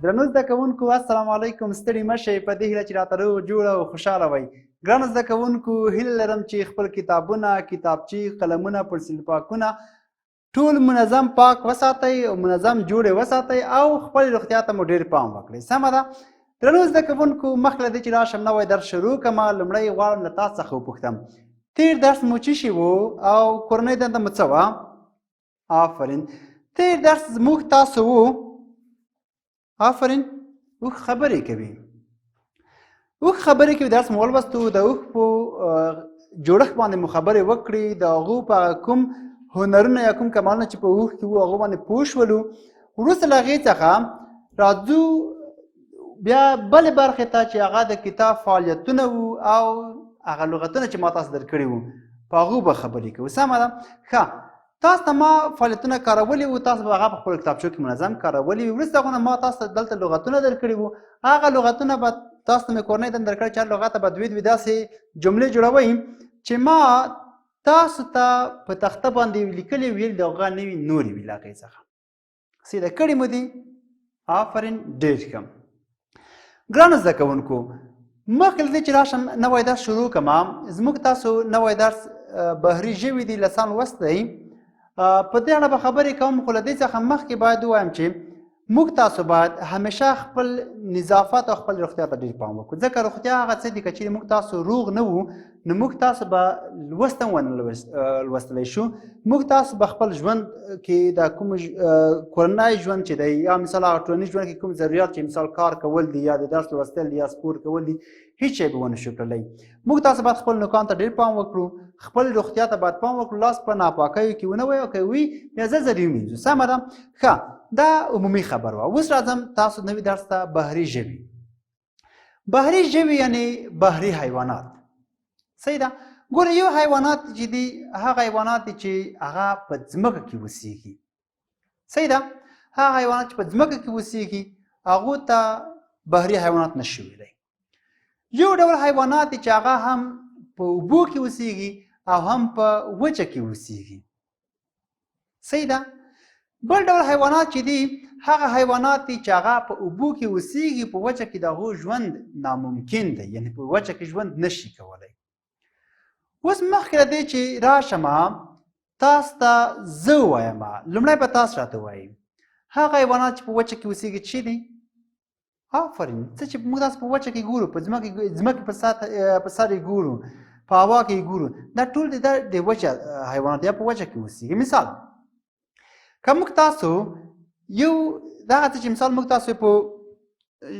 درنو زده کوونکو السلام علیکم. ستړي مه شئ په دې هیله چې راته روغ جوړ او خوشحاله وئ. ګرانو زده کوونکو هیله لرم چې خپل کتابونه، کتابچې، قلمونه، پنسل پاکونه ټول منظم پاک وساتئ او منظم جوړ وساتئ او خپل روغتیا ته مو ډېر پام وکړئ. سمه ده؟ درنو زده کوونکو مخکې له دې چې راشم نوی درس شروع کړم لومړی غواړم له تاسو څخه وپوښتم تېر درس مو څه شی و او کورنۍ دنده مو څه وه؟ آفرین. تېر درس زموږ تاسو و آفرین اوښ خبرې کوي. اوښ خبرې کوي درس مو ولوستو. د اوښ په جوړښت باندې مو خبرې وکړې، د هغو په کوم هنرونه یا کوم کمالونه چې په اوښ کې وو هغو باندې پوه شولو. وروسته له هغې څخه راځو بیا بلې برخې ته چې هغه د کتاب فعالیتونه وو او هغه لغتونه چې ما تاسو درکړي وو په هغو به خبرې کوو. سمه ده؟ ښه، تاسو ته ما فعالیتونه کارولي وو، تاسو به هغه په خپلو کتابچو کې منظم کارولي وي. وروسته هغونه ما تاسو ته دلته لغتونه درکړي وو، هغه لغتونه به تاسو ته مې کورنۍ دنده درکړې چې هر لغته به دوې داسې جملې جوړوئ چې ما تاسو ته په تخته باندې لیکلي ویل د هغه نه وي نورې وي له هغې څخه. سیده کړي مو دي؟ آفرین، ډېر ښه. ګرانو زده کوونکو مخکې له دې چې راشم نوی درس شروع کړم، زموږ تاسو نوی درس بهري ژوي دی لسان لوست دی. په دې اړه به خبرې کوم، خو له دې څخه مخکې باید ووایم چې موږ تاسو باید همیشه خپل نظافت او خپل روغتیا ته ډېر پام وکړو، ځکه روغتیا هغه څه دي که چیرې موږ تاسو روغ نه وو نو موږ تاسو به لوست هم ونه لوستلی شو. موږ تاسو به خپل ژوند کې د کوم کورنی ژوند چې دی یا مثال هغه ټولنیز ژوند کې کوم ضروریات چې مثال کار کول دي یا د درس لوستل دي یا سپور کول دي هیڅ شی به ونه شو کړلی. موږ تاسو باید خپل نوکانو ته ډېر پام وکړو، خپل روغتیا ته باید پام وکړو، لاس په ناپاکیو کې ونه وي او که وي بیا زر زر یې ومینځو. سمه ده؟ ښه، دا عمومي خبر وه. اوس راځم تاسو نوي درس ته بهري ژوي. بهري ژوي یعنې بهري حیوانات. صحیح ده؟ ګوره یو حیوانات چې دي هغه حیوانات دي چې هغه په ځمکه کې اوسېږي. صحیح ده؟ هغه حیوانات چې په ځمکه کې اوسېږي هغو ته بهري حیوانات نشي ویلی. یو ډول حیوانات دي چې هغه هم په اوبو کې اوسېږي او هم په وچه کې اوسېږي. صحیح ده؟ بل ډول حیوانات چې دي هغه حیوانات دي چې هغه په اوبو کې اوسېږي، په وچه کې د هغو ژوند ناممکن دی، یعنې په وچه کې ژوند نشي کولی. اوس مخکې له دې چې راشم تاسو ته زه ووایم، لومړی به تاسو راته ووایئ هغه حیوانات چې په وچه کې اوسېږي څه دي؟ آفرین. څه چې موږ تاسو په وچه کې ګورو، په ځمکې په سر یې ګورو، په هوا کې یې ګورو، دا ټول د وچه حیوانات یا په وچه کې اوسېږي. مثال که موږ تاسو یو دغه څه چې مثال موږ تاسو په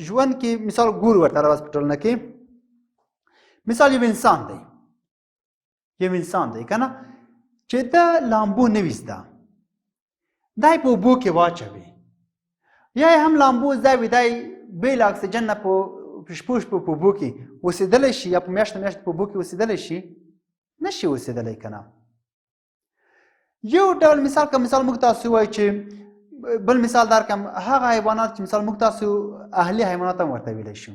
ژوند کې مثال ګورو ورته راوست په ټولنه کې، مثال یو انسان دی، یو انسان دی که نه چې د لامبو نه وي زده، دا یې په اوبو کې واچوي یا یې هم لامبو زده وي، دا یې بې له اکسیجن نه په شپو شپو په اوبو کې اوسېدلی شي یا په میاشتو میاشتو په اوبو کې اوسېدلی شي؟ نشي اوسېدلی که نه. یو ډول مثال که مثال موږ تاسو ووایو چې بل مثال درکړم، هغه حیوانات چې مثال موږ تاسو اهلي حیوانات هم ورته ویلی شو.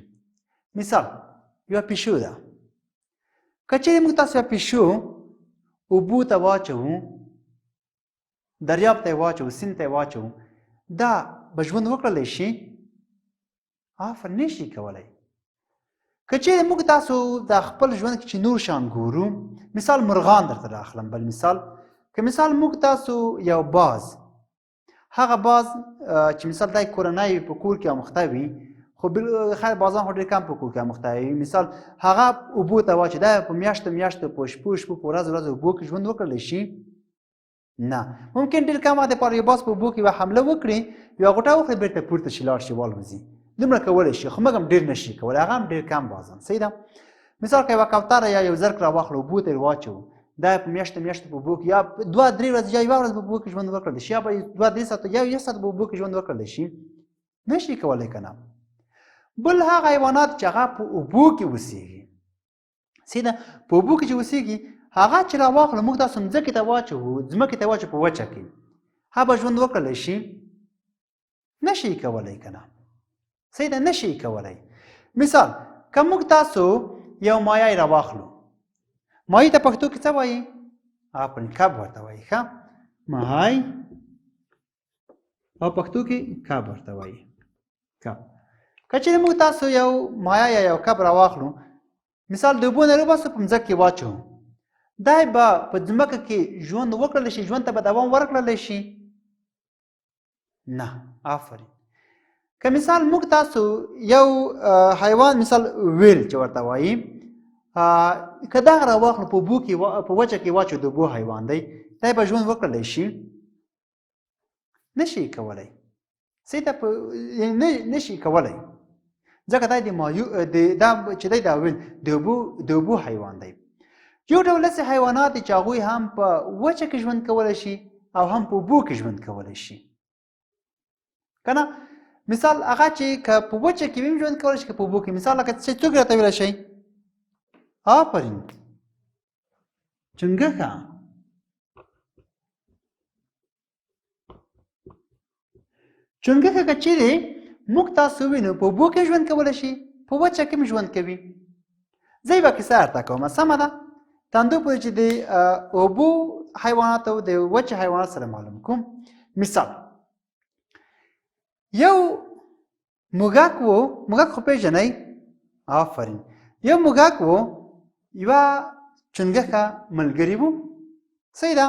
مثال یوه پیشو ده، که چیرې موږ تاسو یوه پیشو اوبو ته واچوو، دریاب ته یې واچوو، سیند ته یې واچوو، دا به ژوند وکړلی شي؟ آفر نشي کولی. که چیرې موږ تاسو د خپل ژوند کې چې نور شیان ګورو، مثال مرغان درته راخلم بل مثال، که مثال موږ تاسو یو باز، هغه باز چې مثال دا کورنی په کور کې اموخته وي، خو خیر بازان خو ډېر کم په کور کې اموخته وي، مثال هغه اوبو ته واچي، دا په میاشتو میاشتو په شپو شپو په ورځ ورځ اوبو کې ژوند وکړلی شي؟ نه. ممکن ډېر کم وخت دپاره یو باز په اوبو کې یوه حمله وکړي، یوه غوټه وخوري بېرته پورته شي لاړ شي والوځي، دومره کولی شي، خو موږ هم ډېر نشي کولی، هغه هم ډېر کم بازان. صحیح ده؟ مثال که یوه کوتره یا یو زرک راواخلو اوبو ته یې واچوو، دا په میاشتو میاشتو په اوبو کې یا 2-3 ورځې یا یوه ورځ په اوبو کې ژوند وکړلی شي یا به 2-3 ساعته یا 1 ساعت په اوبو کې ژوند وکړلی شي؟ نشي کولی که نه. بل هغه حیوانات چې هغه په اوبو کې اوسېږي، صحیح ده؟ په اوبو کې چې اوسېږي هغه چې راواخلو موږ تاسو مځکې ته واچوو، ځمکې ته واچوو په وچه کې، هغه به ژوند وکړلی شي؟ نشي کولی که نه. صحیح ده؟ نشي کولی. مثال که موږ تاسو یو مایع راواخلو، مایع ته پښتو کې څه وایي؟ آفرین، کب ورته وایي. ښه، مای او پښتو کې کب ورته وایي. که چېرې موږ تاسو یو مایا یا یو کب راواخلو مثال د اوبو نه راوباسو په ځمکه کې واچوو دی به په ځمکه کې ژوند وکړلی شي ژوند ته به دوام ورکړلی شي نه آفرین که مثال موږ تاسو یو حیوان مثال ویل چې ورته وایي که دغه راواخلو په اوبو کې په وچه کې واچو د اوبو حیوان دی دی به ژوند وکړلی شي نشي کولی نشي کولی ځکه دا چې دی دا ویل د اوبو حیوان دی یو ډول داسې حیوانات دي چې هغوی هم په وچه کې ژوند کولی شي او هم په اوبو کې ژوند کولی شي که نه مثال هغه چې که په وچه کې هم ژوند کولی شي که په اوبو کې مثال لکه څوک راته ویلی شئ آفرین چنګښه چنګښه که چیرې موږ تاسو وینو په اوبو کې ژوند کولی شي په وچه کې هم ژوند کوي زه یوه کیسه درته کوم سمه ده تاندو پورې چې د اوبو حیوانات او د وچه حیوانات سره معلوم کوم مثال یو موږک و موږک خو پېژنئ آفرین یو موږک و یوه چنګښه ملګري وو صحیح ده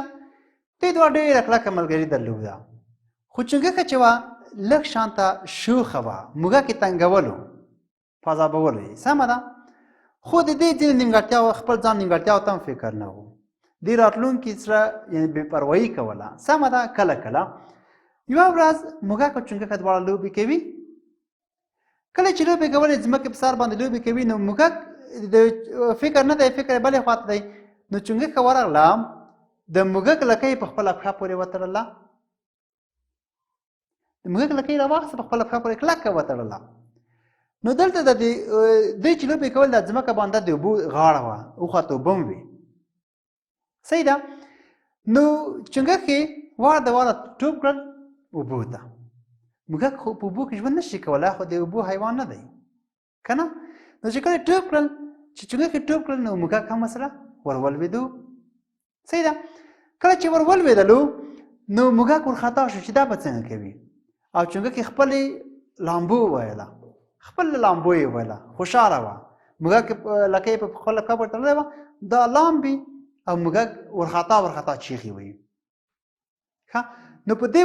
دوی دوه ډېره کلکه ملګري درلوده خو چنګښه چې وه لږ شانته شوخه وه موږک یې تنګولو پازابولو یې سمه ده خو د دې ځینې نیمګړتیاو خپل ځان نیمګړتیاو ته هم فکر نه و دې راتلونکي سره یعنې بې پروایي کوله سمه ده کله کله یوه ورځ موږک او چنګښه دواړه لوبې کوي کله چې لوبې کولې ځمکې په سر باندې لوبې کوي نو موږک د فکر نه دی فکر یې بلې خواته دی نو چنګښه ورغله د موږک لکۍ په خپله پښه پورې وتړله د موږک لکۍ راواخیسته په خپله پښه پورې کلکه وتړله نو دلته د دوی چې لوبې کول د ځمکه باندې د اوبو غاړه وه اوخواته اوبه هم وې صحیح ده نو چنګښې واره د واره ټوپ کړل اوبو ته موږک خو په اوبو کې ژوند نشي کولی خو د اوبو حیوان نه دی که نه نو چې کله ټوپ کړل چې چنګښې ټوپ کړل نو موږک هم سره ورولوېدو صحیح ده کله چې ورولوېدلو نو موږک ورخطا شو چې دا به څنګه کوي او چنګښې خپلې لامبو وویله خپل لامبو یې ویله خوشحاله وه موږک لکۍ په خپله پښه پورې تړلی وه دا لامبي او موږک ورخطا چیغې ویي ښه نو په دې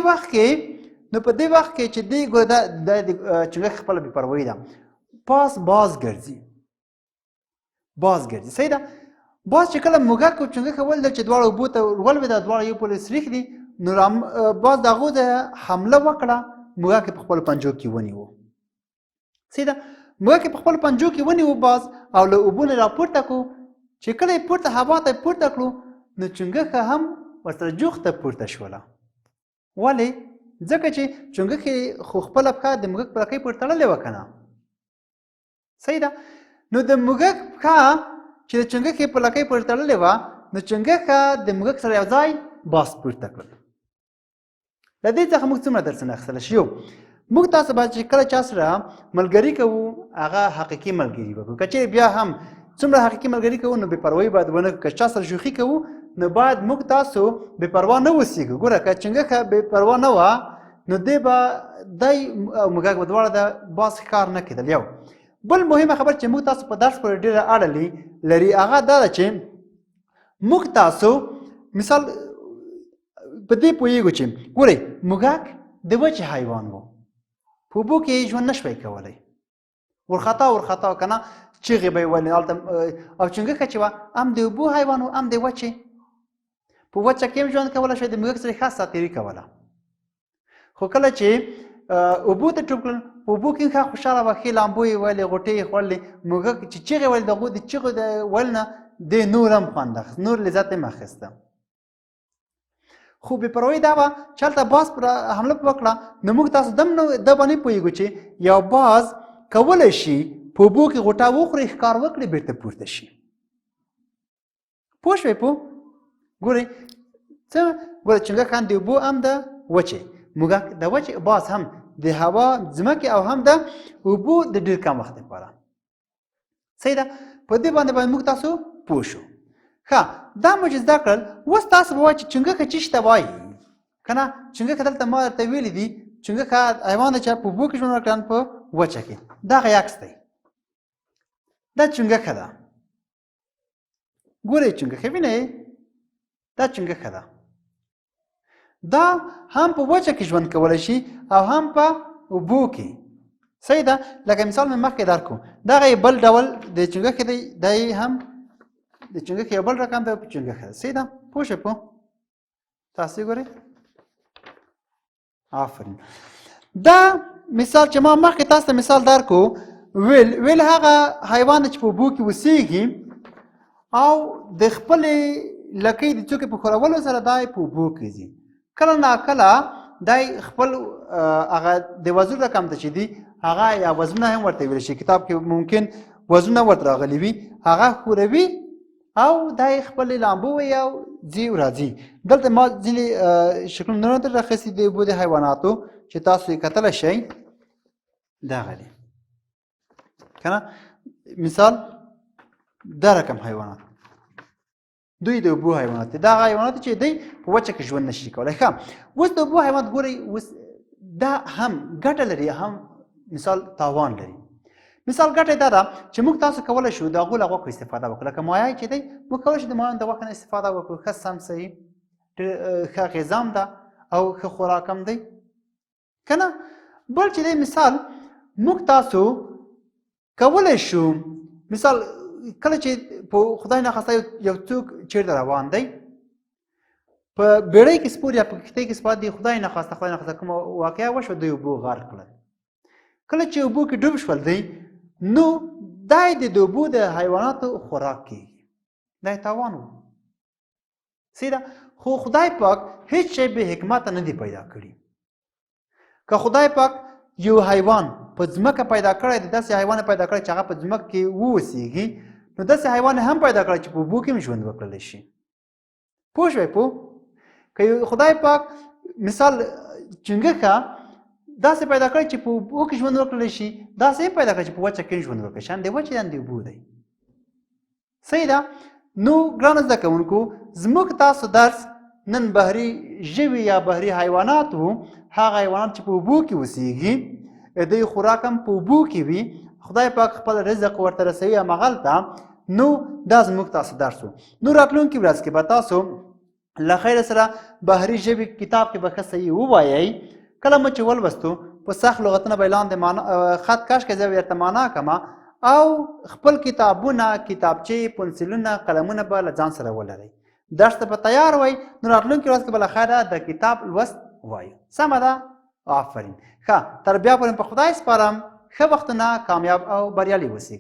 وخت کې چې دی ګوره دا د چنګښې خپله بې پروایي ده باز ګرځي صحیح ده باز چې کله موږک او چنګښه ولیدل چې دواړه اوبو ته ولوېده دواړه یو پورې سریښ دي نو باز د هغو د حمله وکړه موږک په خپلو پنجو کې ونیو صحیح ده موږک په خپلو پنجو کې ونیو باز او له اوبو نه راپورته کړو چې کله یې پورته هوا ته پورته کړو نو چنګښه هم ورسره جوخته پورته شوله ولې ځکه چې چنګښې خو خپله پښه د موږک په لکۍ پورې تړلې وه که نه صحیح ده نو د موږک پښه چې د چنګښې په لکۍ پورې تړلې وه نو چنګښه د موږک سره یو ځای باز پورته کړل له دې څخه موږ څومره درسونه اخیستلی شو موږ تاسو باید چې کله چا سره ملګري کوو هغه حقیقي ملګري وکړو که چیرې بیا هم څومره حقیقي ملګري کوو نو بې پروایي باید ونه کړو که چا سره شوخي کوو نو باید موږ تاسو بې پروا نه اوسېږو ګوره که چنګښه بې پروا نه وه نو دی به دی او موږک به دواړه د باز ښکار نه کېدل یو بل مهمه خبر چې موږ تاسو په درس پورې ډېره اړه لري هغه دا ده چې موږ تاسو مثال په دې پوهېږو چې ګورئ موږک د وچې حیوان و په اوبو کې ژوند نه شوی کولی ورخطا که نه چیغې به یې ویلې او چنګښه چې وه هم د اوبو حیوان و هم د وچې په وچه کې هم ژوند کولی شوی د موږک سره ښه ساتیري کوله خو کله چې اوبو ته ټوپ کړل په اوبو کې ښه خوشحاله وه ښې لامبو یې ویلې غوټې یې خوړلې موږک چې چیغې ویلې د هغو د چیغو د ویل نه دې نور هم خوند اخیست نور لذت هم اخیسته خو بې پروایي دا وه چې هلته باز پر حمله وکړه نو موږ تاسو دا به نه پوهېږو چې یو باز کولی شي په اوبو کې غوټه وخوري ښکار وکړي بېرته پورته شي پوه شوئ ګورئ څه ګوره چنګښ هم د اوبو هم د وچې موږک د وچې باز هم د هوا ځمکې او هم د اوبو د ډېر کم وخت لپاره صحیح ده په دې باندې موږ تاسو پوه شو ښه دا مو چې زده کړل اوس تاسو به وایئ چې چنګښه څه شي ته وایي که نه چنګښه دلته ما درته ویلي دي چنګښه حیوان ده چې په اوبو کې ژوند وکړي په وچه کې دغه عکس دی دا چنګښه ده ګورئ چنګښه وینئ دا چنګښه ده دا هم په وچه کې ژوند کولی شي او هم په اوبو کې صحیح ده لکه مثال مې مخکې درکړو دغه یې بل ډول د چنګښې دی دا یې هم د چنګښې یو بل رقم دی په چنګښه ده صحیح ده پوه شئ په تاسو ګورئ آفرین دا مثال چې ما مخکې تاسو ته مثال درکړو ویل هغه حیوان چې په اوبو کې اوسېږي او د خپلې لکۍ د څوکې په ښورولو سره دا په اوبو کې ځي کله ناکله دا خپل هغه د وزن رقم ته چې دي هغه یا وزنونه هم ورته ویل شي کتاب کې ممکن وزنونه ورته راغلي وي هغه ښوروي او دا خپل لامبو وي او ځي راځي دلته ما ځینې شکلونه در راخیستي د اوبو د حیواناتو چې تاسو یې کتلی شئ دغه دی که نه مثال دا رقم حیوانات دوی د اوبو حیوانات دي دا هغه حیوانات چې دوی په وچه کې ژوند نشي کولی ښه اوس د اوبو حیوانات ګورئ اوس دا هم ګټه لري هم مثال تاوان لري مثال ګټه دا ده چې موږ تاسو کولی شو د هغو له غوښو استفاده وکړو لکه مایع چې دی موږ کولی شو د مایعو د غوښې نه استفاده وکړو ښه سم صحیح ښه غذا هم ده او ښه خوراک هم دی که نه بل چې دی مثال موږ تاسو کولی شو مثال کله چې په خدای ناخواسته یو څوک چیرته روان دی په بیړۍ کې سپور یا په کښتۍ کې سپور دی خدای ناخواسته کومه واقعه وشوه دوی اوبو غرق کړل کله چې اوبو کې ډوب شول دی نو دا د اوبو د حیواناتو خوراک کېږي دا یې تاوان و صحیح ده خو خدای پاک هیڅ شی بې حکمته نه دی پیدا کړي که خدای پاک یو حیوان په ځمکه پیدا کړی دی داسې حیوان پیدا کړی چې هغه په ځمکه کې واوسېږي نو داسې حیوان هم پیدا کړی چې په اوبو کې هم ژوند وکړلی شي پوه شوئ پوه که خدای پاک مثال چنګښه داسې پیدا کړی چې په اوبو کې ژوند وکړلی شي داسې هم پیدا کړی چې په وچه کې ژوند وکړي شان د وچې شان د اوبو دی صحیح ده نو ګرانو زده کوونکو زموږ تاسو درس نن بحري ژوي یا بحري حیوانات وو هغه حیوانات چې په اوبو کې اوسېږي دوی خوراک هم په اوبو کې وي خدای پاک خپل رزق ورته رسوي همغلته نو دا زموږ تاسو درس و نو راتلونکي ورځ کې به تاسو له خیر سره بحري ژبې کتاب کې به ښه صحیح ووایئ کله مو چې ولوستو په سخت لغتونه به لاندې خط کش کې زه ورته معنا کړمه او خپل کتابونه کتابچې پنسلونه قلمونه به له ځان سره ولرئ درس ته به تیار وئ نو راتلونکي ورځ کې به له خیره د کتاب لوست ووایو سمه ده آفرین ښه تر بیا پورې په خدای سپارم ښه وختونه کامیاب او بریالي اوسئ